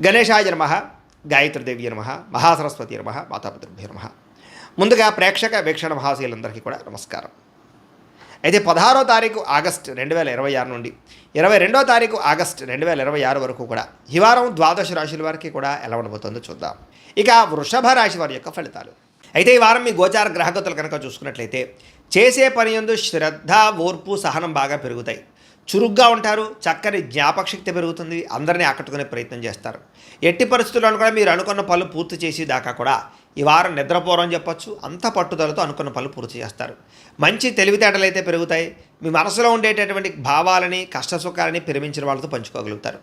గణేశాయ నమః, గాయత్రీదేవి నమః, మహాసరస్వతి నమః, మాతాపితృభ్యో నమః. ముందుగా ప్రేక్షక వీక్షణ మహాశీలందరికీ కూడా నమస్కారం. అయితే 16వ తారీఖు ఆగస్టు 2026 నుండి 22వ తారీఖు ఆగస్టు 2026 వరకు కూడా ఈ వారం ద్వాదశ రాశుల వారికి కూడా ఎలా ఉండబోతుందో చూద్దాం. ఇక వృషభ రాశి వారి యొక్క ఫలితాలు. అయితే ఈ వారం మీ గోచార గ్రహగతులు కనుక చూసుకున్నట్లయితే చేసే పని యందు శ్రద్ధ, ఓర్పు, సహనం బాగా పెరుగుతాయి. చురుగ్గా ఉంటారు, చక్కని జ్ఞాపకశక్తి పెరుగుతుంది, అందరినీ ఆకట్టుకునే ప్రయత్నం చేస్తారు. ఎట్టి పరిస్థితుల్లో కూడా మీరు అనుకున్న పనులు పూర్తి చేసి దాకా కూడా ఈ వారం నిద్రపోరని చెప్పొచ్చు. అంత పట్టుదలతో అనుకున్న పనులు పూర్తి చేస్తారు. మంచి తెలివితేటలు అయితే పెరుగుతాయి. మీ మనసులో ఉండేటటువంటి భావాలని, కష్టసుఖాలని ప్రేమించిన వాళ్ళతో పంచుకోగలుగుతారు.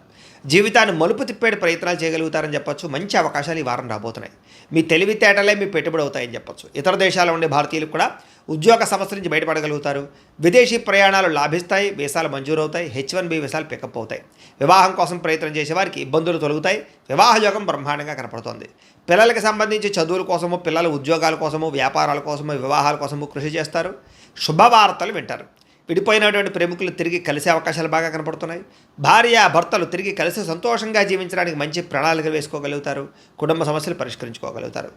జీవితాన్ని మలుపు తిప్పేటి ప్రయత్నాలు చేయగలుగుతారని చెప్పొచ్చు. మంచి అవకాశాలు ఈ వారం రాబోతున్నాయి. మీ తెలివితేటలే మీ పెట్టుబడి అవుతాయని చెప్పొచ్చు. ఇతర దేశాల్లో ఉండే భారతీయులకు కూడా ఉద్యోగ సమస్యల నుంచి బయటపడగలుగుతారు. విదేశీ ప్రయాణాలు లాభిస్తాయి, వీసాలు మంజూరవుతాయి, H1B వీసాలు పికప్ అవుతాయి. వివాహం కోసం ప్రయత్నం చేసేవారికి ఇబ్బందులు తొలగుతాయి. వివాహ యోగం బ్రహ్మాండంగా కనపడుతోంది. పిల్లలకి సంబంధించి చదువుల కోసము, పిల్లల ఉద్యోగాల కోసము, వ్యాపారాల కోసము, వివాహాల కోసము కృషి చేస్తారు. శుభవార్తలు వింటారు. విడిపోయినటువంటి ప్రేమికులు తిరిగి కలిసే అవకాశాలు బాగా కనపడుతున్నాయి. భార్య భర్తలు తిరిగి కలిసి సంతోషంగా జీవించడానికి మంచి ప్రణాళికలు వేసుకోగలుగుతారు. కుటుంబ సమస్యలు పరిష్కరించుకోగలుగుతారు.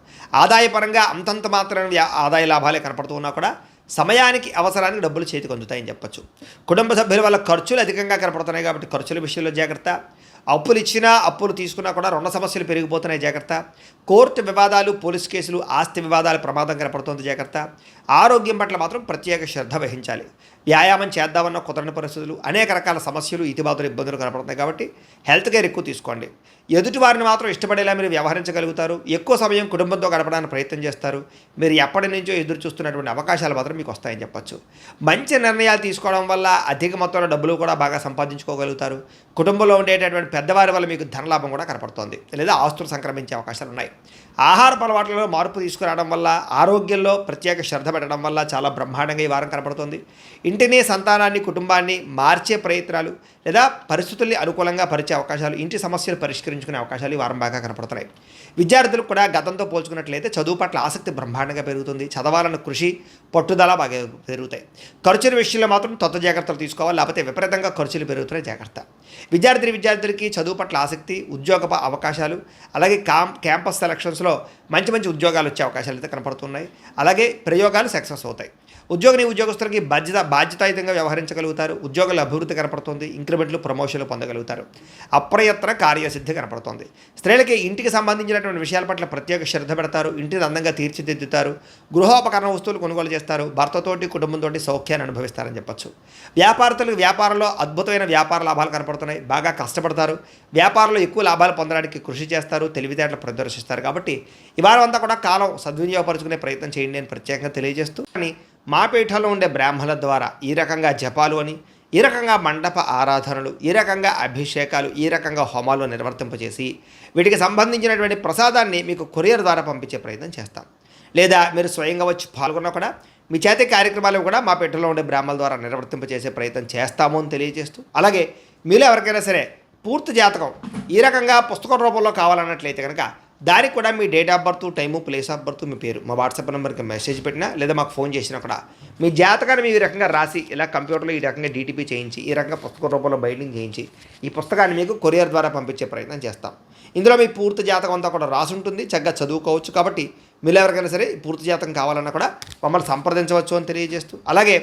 ఆదాయపరంగా అంతంత మాత్రమే ఆదాయ లాభాలే కనపడుతూ ఉన్నా కూడా సమయానికి అవసరానికి డబ్బులు చేతికి అందుతాయని చెప్పచ్చు. కుటుంబ సభ్యుల వల్ల ఖర్చులు అధికంగా కనపడుతున్నాయి కాబట్టి ఖర్చుల విషయంలో జాగ్రత్త. అప్పులు ఇచ్చినా అప్పులు తీసుకున్నా కూడా రుణ సమస్యలు పెరిగిపోతున్నాయి, జాగ్రత్త. కోర్టు వివాదాలు, పోలీస్ కేసులు, ఆస్తి వివాదాలు ప్రమాదం కనపడుతుంది, జాగ్రత్త. ఆరోగ్యం పట్ల మాత్రం ప్రత్యేక శ్రద్ధ వహించాలి. వ్యాయామం చేద్దామన్న కుదరని పరిస్థితులు, అనేక రకాల సమస్యలు, ఇతిబాతులు, ఇబ్బందులు కనపడుతున్నాయి కాబట్టి హెల్త్ కేర్ ఎక్కువ తీసుకోండి. ఎదుటి వారిని మాత్రం ఇష్టపడేలా మీరు వ్యవహరించగలుగుతారు. ఎక్కువ సమయం కుటుంబంతో గడపడానికి ప్రయత్నం చేస్తారు. మీరు ఎప్పటి నుంచో ఎదురు చూస్తున్నటువంటి అవకాశాలు మాత్రం మీకు వస్తాయని చెప్పచ్చు. మంచి నిర్ణయాలు తీసుకోవడం వల్ల అధిక మొత్తంలో డబ్బులు కూడా బాగా సంపాదించుకోగలుగుతారు. కుటుంబంలో ఉండేటటువంటి పెద్దవారి వల్ల మీకు ధనలాభం కూడా కనపడుతోంది, లేదా ఆస్తులు సంక్రమించే అవకాశాలు ఉన్నాయి. ఆహారపు అలవాట్లలో మార్పు తీసుకురావడం వల్ల, ఆరోగ్యంలో ప్రత్యేక శ్రద్ధ పెట్టడం వల్ల చాలా బ్రహ్మాండంగా ఈ వారం కనపడుతుంది. ఇంటిని, సంతానాన్ని, కుటుంబాన్ని మార్చే ప్రయత్నాలు లేదా పరిస్థితుల్ని అనుకూలంగా పరిచే అవకాశాలు, ఇంటి సమస్యలు పరిష్కరించుకునే అవకాశాలు ఈ వారం బాగా కనపడుతున్నాయి. విద్యార్థులకు కూడా గతంతో పోల్చుకున్నట్లయితే చదువు పట్ల ఆసక్తి బ్రహ్మాండంగా పెరుగుతుంది. చదవాలన్న కృషి, పట్టుదల బాగా పెరుగుతాయి. ఖర్చుల విషయంలో మాత్రం జాగ్రత్తలు తీసుకోవాలి, లేకపోతే విపరీతంగా ఖర్చులు పెరుగుతున్నాయి, జాగ్రత్త. విద్యార్థులకి చదువు పట్ల ఆసక్తి, ఉద్యోగ అవకాశాలు, అలాగే క్యాంపస్ సెలక్షన్స్లో మంచి మంచి ఉద్యోగాలు వచ్చే అవకాశాలు అయితే కనపడుతున్నాయి. అలాగే ప్రయోగాలు సక్సెస్ అవుతాయి. ఉద్యోగస్తులకి బాధ్యతాయుతంగా వ్యవహరించగలుగుతారు. ఉద్యోగాల అభివృద్ధి కనపడుతుంది. ఇంక్రిమెంట్లు, ప్రమోషన్లు పొందగలుగుతారు. అప్రయత్న కార్యసిద్ధి కనపడుతుంది. స్త్రీలకి ఇంటికి సంబంధించినటువంటి విషయాల పట్ల ప్రత్యేక శ్రద్ధ పెడతారు. ఇంటిని అందంగా తీర్చిదిద్దుతారు. గృహోపకరణ వస్తువులు కొనుగోలు చేస్తారు. భర్తతోటి, కుటుంబంతో సౌఖ్యాన్ని అనుభవిస్తారని చెప్పచ్చు. వ్యాపారస్తులకు వ్యాపారంలో అద్భుతమైన వ్యాపార లాభాలు కనపడుతున్నాయి. బాగా కష్టపడతారు. వ్యాపారంలో ఎక్కువ లాభాలు పొందడానికి కృషి చేస్తారు. తెలివితేటలు ప్రదర్శిస్తారు. కాబట్టి ఈ వారం అంతా కూడా కాలం సద్వినియోగపరుచుకునే ప్రయత్నం చేయండి అని ప్రత్యేకంగా తెలియజేస్తూ, కానీ మా పీఠంలో ఉండే బ్రాహ్మణుల ద్వారా ఈ రకంగా జపాలు అని, ఈ రకంగా మండప ఆరాధనలు, ఈ రకంగా అభిషేకాలు, ఈ రకంగా హోమాలు నిర్వర్తింపజేసి వీటికి సంబంధించినటువంటి ప్రసాదాన్ని మీకు కొరియర్ ద్వారా పంపించే ప్రయత్నం చేస్తాం. లేదా మీరు స్వయంగా వచ్చి పాల్గొన్నా కూడా మీ చేతి కార్యక్రమాలు కూడా మా పీఠంలో ఉండే బ్రాహ్మణుల ద్వారా నిర్వర్తింపజేసే ప్రయత్నం చేస్తాము అని తెలియజేస్తూ, అలాగే మీలో ఎవరికైనా సరే పూర్తి జాతకం ఈ రకంగా పుస్తకం రూపంలో కావాలన్నట్లయితే కనుక దానికి కూడా మీ date of birth, time, place of birth, మీ పేరు మా వాట్సాప్ నెంబర్కి మెసేజ్ పెట్టినా లేదా మాకు ఫోన్ చేసినా కూడా మీ జాతకాన్ని మీ ఈ రకంగా రాసి ఇలా కంప్యూటర్లో ఈ రకంగా DTP చేయించి, ఈ రకంగా పుస్తక రూపంలో బైండింగ్ చేయించి ఈ పుస్తకాన్ని మీకు కొరియర్ ద్వారా పంపించే ప్రయత్నం చేస్తాం. ఇందులో మీ పూర్తి జాతకం అంతా కూడా రాసి ఉంటుంది. చక్కగా చదువుకోవచ్చు. కాబట్టి మీరు ఎవరికైనా సరే పూర్తి జాతకం కావాలన్నా కూడా మమ్మల్ని సంప్రదించవచ్చు అని తెలియజేస్తూ, అలాగే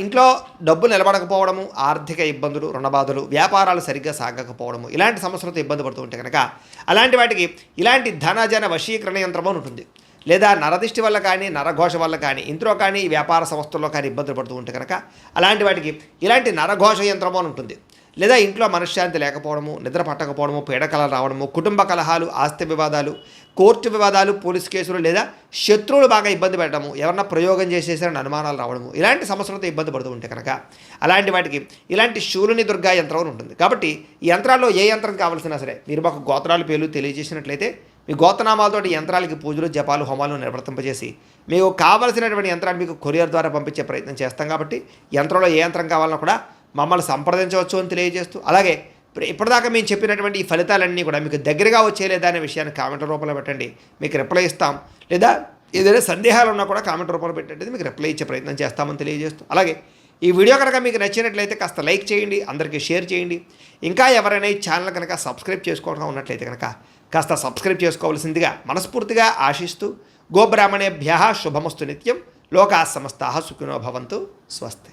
ఇంట్లో డబ్బు నిలబడకపోవడము, ఆర్థిక ఇబ్బందులు, రుణబాధలు, వ్యాపారాలు సరిగ్గా సాగకపోవడము, ఇలాంటి సమస్యలతో ఇబ్బంది పడుతూ ఉంటే కనుక అలాంటి వాటికి ఇలాంటి ధనజన వశీకరణ యంత్రం అని ఉంటుంది. లేదా నరదిష్టి వల్ల కానీ, నరఘోష వల్ల కానీ, ఇంట్లో కానీ, వ్యాపార సంస్థల్లో కానీ ఇబ్బందులు పడుతూ ఉంటే కనుక అలాంటి వాటికి ఇలాంటి నరఘోష యంత్రం అని ఉంటుంది. లేదా ఇంట్లో మనశ్శాంతి లేకపోవడము, నిద్ర పట్టకపోవడము, పీడకలలు రావడము, కుటుంబ కలహాలు, ఆస్తి వివాదాలు, కోర్టు వివాదాలు, పోలీస్ కేసులు, లేదా శత్రువులు బాగా ఇబ్బంది పెట్టడము, ఎవరన్నా ప్రయోగం చేసేసారని అనుమానాలు రావడము, ఇలాంటి సమస్యలతో ఇబ్బంది పడుతూ ఉంటే కనుక అలాంటి వాటికి ఇలాంటి శూలుని దుర్గా యంత్రం అని ఉంటుంది. కాబట్టి ఈ యంత్రాల్లో ఏ యంత్రం కావాల్సినా సరే మీరు మాకు గోత్రాలు, పేర్లు తెలియజేసినట్లయితే మీ గోత్రనామాలతోటి యంత్రాలకి పూజలు, జపాలు, హోమాలు నిర్వర్తింపజేసి మీకు కావలసినటువంటి యంత్రాన్ని మీకు కొరియర్ ద్వారా పంపించే ప్రయత్నం చేస్తాం. కాబట్టి యంత్రంలో ఏ యంత్రం కావాలన్నా కూడా మమ్మల్ని సంప్రదించవచ్చు అని తెలియజేస్తూ, అలాగే ఇప్పటిదాకా మేము చెప్పినటువంటి ఈ ఫలితాలన్నీ కూడా మీకు దగ్గరగా వచ్చేలేదా అనే విషయాన్ని కామెంట్ రూపంలో పెట్టండి, మీకు రిప్లై ఇస్తాం. లేదా ఏదైనా సందేహాలు ఉన్నా కూడా కామెంట్ రూపంలో పెట్టండి, మీకు రిప్లై ఇచ్చే ప్రయత్నం చేస్తామని తెలియజేస్తూ, అలాగే ఈ వీడియో కనుక మీకు నచ్చినట్లయితే కాస్త లైక్ చేయండి, అందరికీ షేర్ చేయండి. ఇంకా ఎవరైనా ఈ ఛానల్ కనుక సబ్స్క్రైబ్ చేసుకోవడం ఉన్నట్లయితే కనుక కాస్త సబ్స్క్రైబ్ చేసుకోవాల్సిందిగా మనస్ఫూర్తిగా ఆశిస్తూ గోబ్రాహ్మణేభ్యः శుభమస్తు నిత్యం. లోకాः సమస్తాः సుఖినో భవంతు. స్వస్తి.